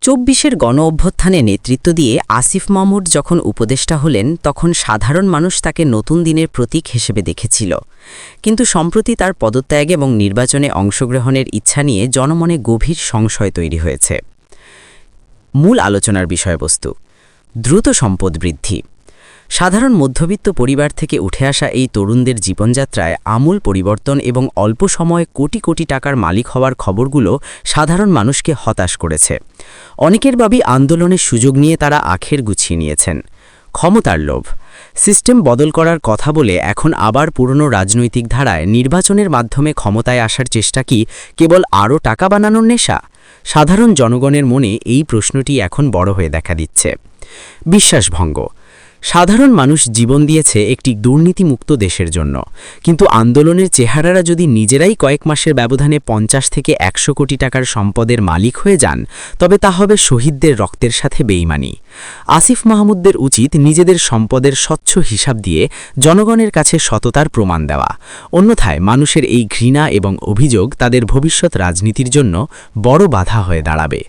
২৪-এর গণ-অভ্যুত্থানে নেতৃত্ব দিয়ে আসিফ মাহমুদ যখন উপদেষ্টা হলেন তখন সাধারণ মানুষ তাকে নতুন দিনের প্রতীক হিসেবে দেখেছিল। কিন্তু সম্প্রতি তার পদত্যাগ এবং নির্বাচনে অংশগ্রহণের ইচ্ছা নিয়ে জনমনে গভীর সংশয় তৈরি হয়েছে। মূল আলোচনার বিষয়বস্তু: দ্রুত সম্পদ বৃদ্ধি। সাধারণ মধ্যবিত্ত পরিবার থেকে উঠে আসা এই তরুণদের জীবনযাত্রায় আমূল পরিবর্তন এবং অল্প সময়ে কোটি কোটি টাকার মালিক হওয়ার খবরগুলো সাধারণ মানুষকে হতাশ করেছে। অনেকের ভাবি আন্দোলনের সুযোগ নিয়ে তারা আখের গুছিয়ে নিয়েছেন। ক্ষমতার লোভ। সিস্টেম বদল করার কথা বলে এখন আবার পুরনো রাজনৈতিক ধারায় নির্বাচনের মাধ্যমে ক্ষমতায় আসার চেষ্টা কি কেবল আরও টাকা বানানোর নেশা? সাধারণ জনগণের মনে এই প্রশ্নটি এখন বড় হয়ে দেখা দিচ্ছে। বিশ্বাসভঙ্গ। সাধারণ মানুষ জীবন দিয়েছে একটি দুর্নীতিমুক্ত দেশের জন্য, কিন্তু আন্দোলনের চেহারারা যদি নিজেরাই কয়েক মাসের ব্যবধানে ৫০ থেকে ১০০ কোটি টাকার সম্পদের মালিক হয়ে যান, তবে তা হবে শহীদদের রক্তের সাথে বেইমানি। আসিফ মাহমুদদের উচিত নিজেদের সম্পদের স্বচ্ছ হিসাব দিয়ে জনগণের কাছে সততার প্রমাণ দেওয়া। অন্যথায় মানুষের এই ঘৃণা এবং অভিযোগ তাদের ভবিষ্যৎ রাজনীতির জন্য বড় বাধা হয়ে দাঁড়াবে।